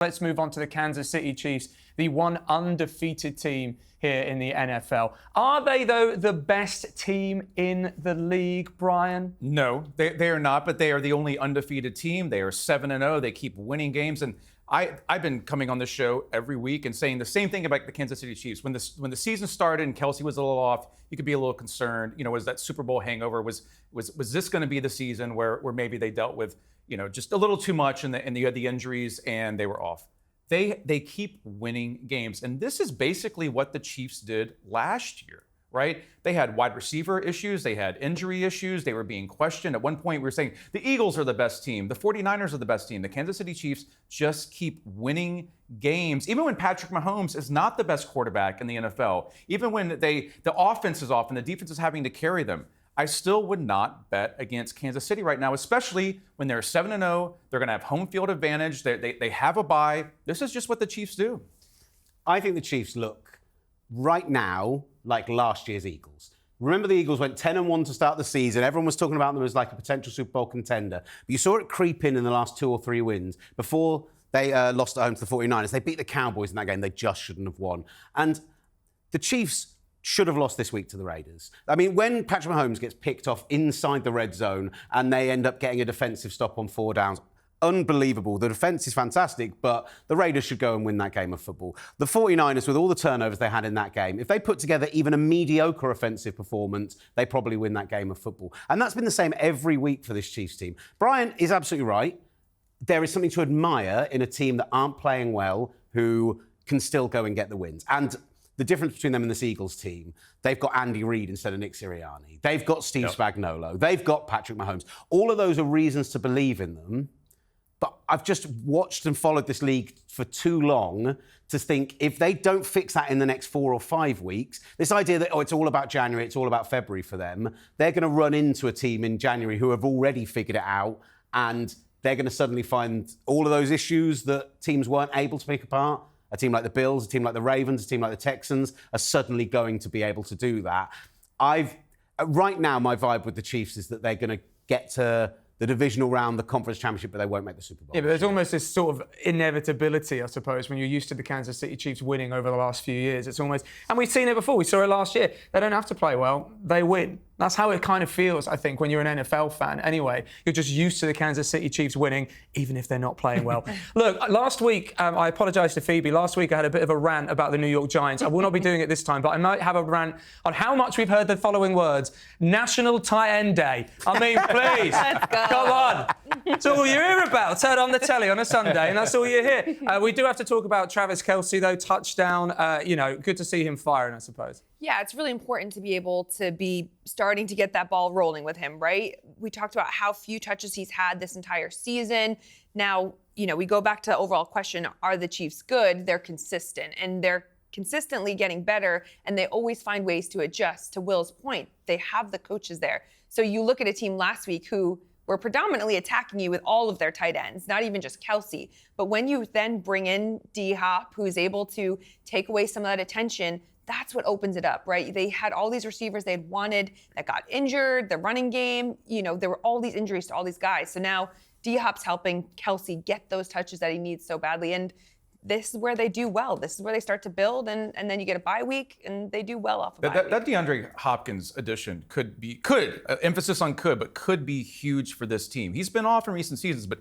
Let's move on to the Kansas City Chiefs, the one undefeated team here in the NFL. Are they, though, the best team in the league, Brian? No, they are not, but they are the only undefeated team. They are 7-0. They keep winning games. And I've been coming on this show every week and saying the same thing about the Kansas City Chiefs. When the season started and Kelce was a little off, you could be a little concerned. You know, was that Super Bowl hangover? Was this going to be the season where maybe they dealt with, you know, just a little too much and you had the injuries and they were off? They keep winning games. And this is basically what the Chiefs did last year, right? They had wide receiver issues. They had injury issues. They were being questioned. At one point, we were saying the Eagles are the best team. The 49ers are the best team. The Kansas City Chiefs just keep winning games. Even when Patrick Mahomes is not the best quarterback in the NFL, even when the offense is off and the defense is having to carry them, I still would not bet against Kansas City right now, especially when they're 7-0. They're going to have home field advantage. They have a bye. This is just what the Chiefs do. I think the Chiefs look right now like last year's Eagles. Remember, the Eagles went 10-1 to start the season. Everyone was talking about them as like a potential Super Bowl contender. But you saw it creep in the last 2 or 3 wins before they lost at home to the 49ers. They beat the Cowboys in that game. They just shouldn't have won. And the Chiefs should have lost this week to the Raiders. I mean, when Patrick Mahomes gets picked off inside the red zone and they end up getting a defensive stop on 4 downs, unbelievable. The defence is fantastic, but the Raiders should go and win that game of football. The 49ers, with all the turnovers they had in that game, if they put together even a mediocre offensive performance, they probably win that game of football. And that's been the same every week for this Chiefs team. Brian is absolutely right. There is something to admire in a team that aren't playing well who can still go and get the wins. And the difference between them and this Eagles team, they've got Andy Reid instead of Nick Sirianni. They've got Steve Spagnuolo. They've got Patrick Mahomes. All of those are reasons to believe in them. But I've just watched and followed this league for too long to think if they don't fix that in the next 4 or 5 weeks, this idea that, it's all about January, it's all about February for them, they're going to run into a team in January who have already figured it out, and they're going to suddenly find all of those issues that teams weren't able to pick apart. A team like the Bills, a team like the Ravens, a team like the Texans are suddenly going to be able to do that. Right now, my vibe with the Chiefs is that they're going to get to the divisional round, the conference championship, but they won't make the Super Bowl. Yeah, but there's almost this sort of inevitability, I suppose, when you're used to the Kansas City Chiefs winning over the last few years. It's almost, and we've seen it before. We saw it last year. They don't have to play well. They win. That's how it kind of feels, I think, when you're an NFL fan. Anyway, you're just used to the Kansas City Chiefs winning, even if they're not playing well. Look, last week, I apologise to Phoebe. Last week, I had a bit of a rant about the New York Giants. I will not be doing it this time, but I might have a rant on how much we've heard the following words. National Tight End Day. I mean, please. Let's go. Come on. It's all you hear about. Turn on the telly on a Sunday, and that's all you hear. We do have to talk about Travis Kelce, though. Touchdown. Good to see him firing, I suppose. Yeah, it's really important to be able to be starting to get that ball rolling with him, right? We talked about how few touches he's had this entire season. Now, we go back to the overall question, are the Chiefs good? They're consistent, and they're consistently getting better, and they always find ways to adjust. To Will's point, they have the coaches there. So you look at a team last week who were predominantly attacking you with all of their tight ends, not even just Kelce. But when you then bring in D-Hop, who's able to take away some of that attention, that's what opens it up, right? They had all these receivers they had wanted that got injured, the running game, there were all these injuries to all these guys. So now D-Hop's helping Kelce get those touches that he needs so badly. And this is where they do well. This is where they start to build, and then you get a bye week, and they do well off of that DeAndre Hopkins addition could emphasis on could be huge for this team. He's been off in recent seasons, but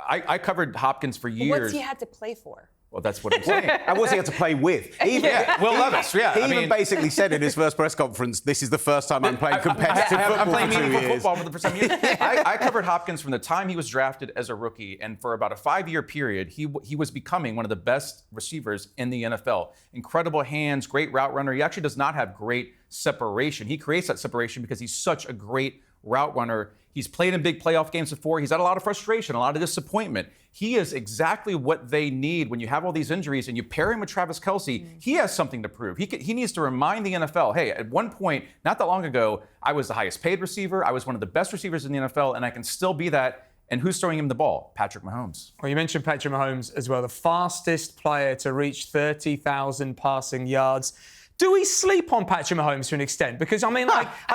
I covered Hopkins for years. What's he had to play for? Well, that's what I'm saying. And what's he had to play with? Will Levis, He even basically said in his first press conference, this is the first time I'm playing competitive football I'm playing for 2 meaningful years. football for some years. I covered Hopkins from the time he was drafted as a rookie, and for about a 5-year period, he was becoming one of the best receivers in the NFL. Incredible hands, great route runner. He actually does not have great separation. He creates that separation because he's such a great route runner. He's played in big playoff games before. He's had a lot of frustration, a lot of disappointment. He is exactly what they need when you have all these injuries and you pair him with Travis Kelce. He has something to prove. He needs to remind the NFL, hey, at one point, not that long ago, I was the highest paid receiver. I was one of the best receivers in the NFL, and I can still be that. And who's throwing him the ball? Patrick Mahomes. Well, you mentioned Patrick Mahomes as well, the fastest player to reach 30,000 passing yards. Do we sleep on Patrick Mahomes to an extent? Because, I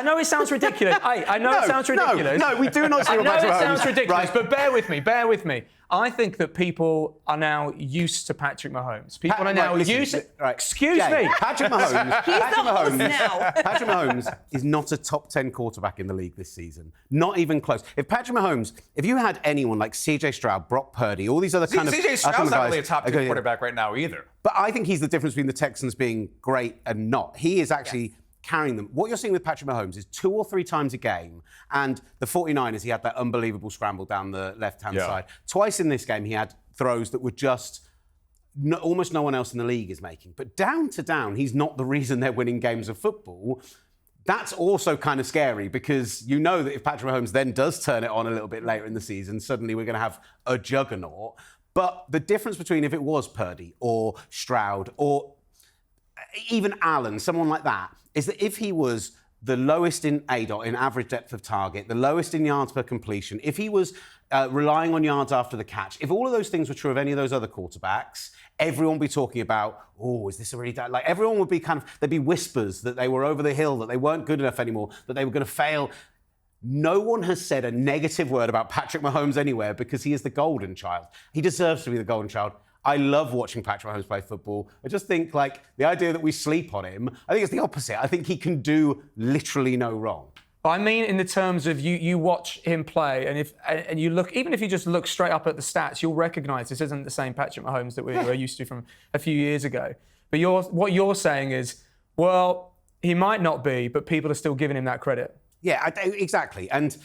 know it sounds ridiculous. I know it sounds ridiculous. No, we do not sleep on Patrick Mahomes. I know it sounds ridiculous, right. but bear with me. I think that people are now used to Patrick Mahomes. People are now used to... Right. Excuse Jay, me. Patrick Mahomes. He's the host now. Patrick Mahomes is not a top 10 quarterback in the league this season. Not even close. If Patrick Mahomes, if you had anyone like CJ Stroud, Brock Purdy, all these other kind of... CJ Stroud's not really a top 10 Okay, quarterback right now either. But I think he's the difference between the Texans being great and not. He is actually carrying them. What you're seeing with Patrick Mahomes is 2 or 3 times a game, and the 49ers, he had that unbelievable scramble down the left-hand side. Twice in this game, he had throws that were just almost no one else in the league is making. But down to down, he's not the reason they're winning games of football. That's also kind of scary because you know that if Patrick Mahomes then does turn it on a little bit later in the season, suddenly we're going to have a juggernaut. But the difference between if it was Purdy or Stroud or even Allen, someone like that, is that if he was the lowest in ADOT, in average depth of target, the lowest in yards per completion, if he was relying on yards after the catch, if all of those things were true of any of those other quarterbacks, everyone would be talking about, oh, is this already done? Like, everyone would be there'd be whispers that they were over the hill, that they weren't good enough anymore, that they were going to fail. No one has said a negative word about Patrick Mahomes anywhere because he is the golden child. He deserves to be the golden child. I love watching Patrick Mahomes play football. I just think, the idea that we sleep on him, I think it's the opposite. I think he can do literally no wrong. I mean, in the terms of you watch him play, and you look, even if you just look straight up at the stats, you'll recognise this isn't the same Patrick Mahomes that we were used to from a few years ago. But what you're saying is, well, he might not be, but people are still giving him that credit. Yeah, exactly. And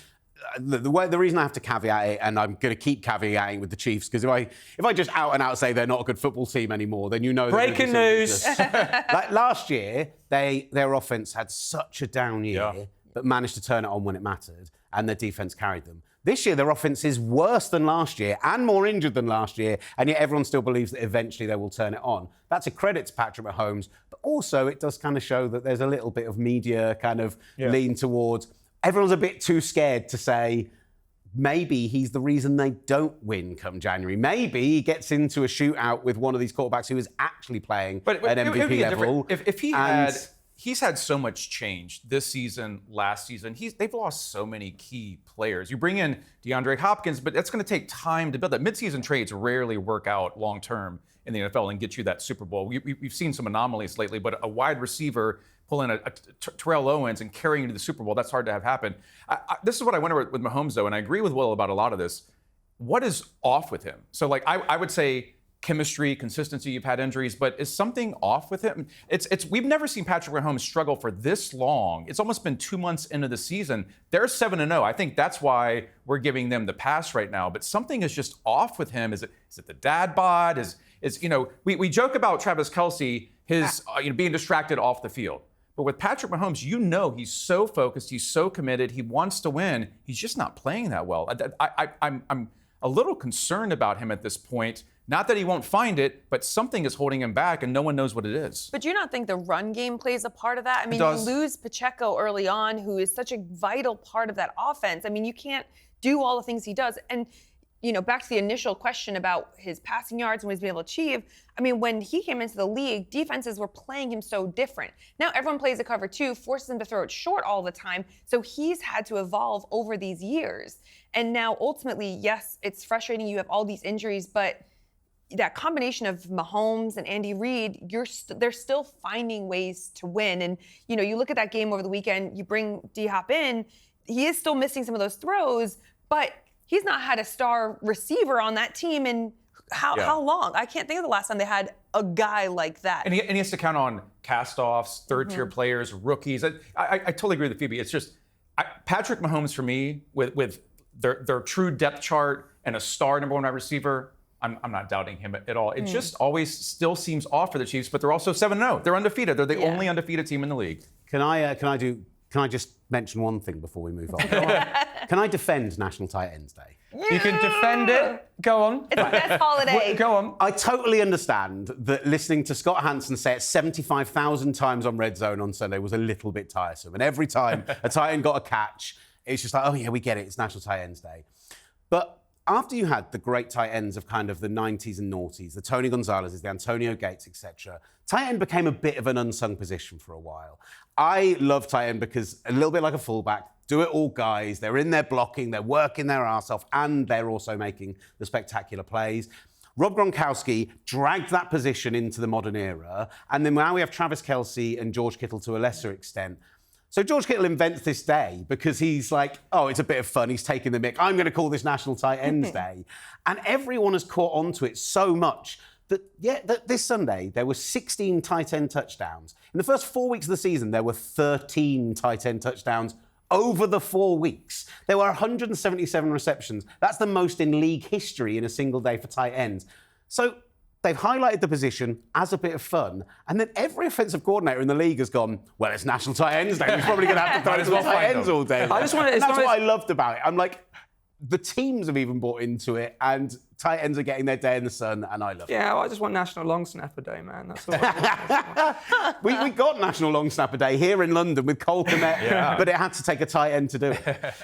the reason I have to caveat it, and I'm going to keep caveating with the Chiefs, because if I just out and out say they're not a good football team anymore, then you know. Breaking news. Like last year, their offense had such a down year, but managed to turn it on when it mattered, and their defense carried them. This year, their offense is worse than last year and more injured than last year, and yet everyone still believes that eventually they will turn it on. That's a credit to Patrick Mahomes, but also it does kind of show that there's a little bit of media kind of lean towards. Everyone's a bit too scared to say, maybe he's the reason they don't win come January. Maybe he gets into a shootout with one of these quarterbacks who is actually playing at MVP level. If he's had so much change this season, last season. They've lost so many key players. You bring in DeAndre Hopkins, but that's going to take time to build that. Midseason trades rarely work out long term in the NFL and get you that Super Bowl. We've seen some anomalies lately, but a wide receiver pulling a Terrell Owens and carrying you to the Super Bowl, that's hard to have happen. This is what I wonder with Mahomes, though, and I agree with Will about a lot of this. What is off with him? So, I would say chemistry, consistency, you've had injuries, but is something off with him? We've never seen Patrick Mahomes struggle for this long. It's almost been 2 months into the season. They're 7-0. I think that's why we're giving them the pass right now, but something is just off with him. Is it the dad bod? We joke about Travis Kelce, his being distracted off the field. But with Patrick Mahomes, he's so focused, he's so committed, he wants to win. He's just not playing that well. I'm a little concerned about him at this point. Not that he won't find it, but something is holding him back, and no one knows what it is. But do you not think the run game plays a part of that? I mean, you lose Pacheco early on, who is such a vital part of that offense. I mean, you can't do all the things he does. And back to the initial question about his passing yards and what he's been able to achieve. I mean, when he came into the league, defenses were playing him so different. Now everyone plays a cover 2, forces him to throw it short all the time. So he's had to evolve over these years. And now ultimately, yes, it's frustrating. You have all these injuries, but that combination of Mahomes and Andy Reid, they're still finding ways to win. And, you look at that game over the weekend, you bring D-Hop in, he is still missing some of those throws, but he's not had a star receiver on that team in how long? I can't think of the last time they had a guy like that. And he has to count on cast-offs, third-tier players, rookies. I totally agree with Phoebe. It's just Patrick Mahomes for me with their true depth chart and a star number 1 wide receiver. I'm not doubting him at all. It just always still seems off for the Chiefs, but they're also 7-0. They're undefeated. They're the only undefeated team in the league. Can I just mention one thing before we move on? Can I defend National Tight Ends Day? You can defend it. Go on. It's the best holiday. Go on. I totally understand that listening to Scott Hansen say it 75,000 times on Red Zone on Sunday was a little bit tiresome. And every time a tight end got a catch, it's just like, oh yeah, we get it. It's National Tight Ends Day. But after you had the great tight ends of kind of the 90s and noughties, the Tony Gonzalez's, the Antonio Gates, etc., tight end became a bit of an unsung position for a while. I love tight end because a little bit like a fullback, do it all guys. They're in there blocking, they're working their arse off, and they're also making the spectacular plays. Rob Gronkowski dragged that position into the modern era, and then now we have Travis Kelce and George Kittle to a lesser extent. So George Kittle invents this day because he's like, oh, it's a bit of fun. He's taking the mick. I'm going to call this National Tight Ends Day. And everyone has caught on to it so much that this Sunday there were 16 tight end touchdowns. In the first 4 weeks of the season, there were 13 tight end touchdowns over the 4 weeks. There were 177 receptions. That's the most in league history in a single day for tight ends. So they've highlighted the position as a bit of fun, and then every offensive coordinator in the league has gone, well, it's National Tight Ends Day. We're probably going to have to throw to tight ends all day. I just want that's what I loved about it. I'm like, the teams have even bought into it, and tight ends are getting their day in the sun, and I love it. Yeah, well, I just want National Long Snapper Day, man. That's all I want. We got National Long Snapper Day here in London with Cole Kmet, but it had to take a tight end to do it.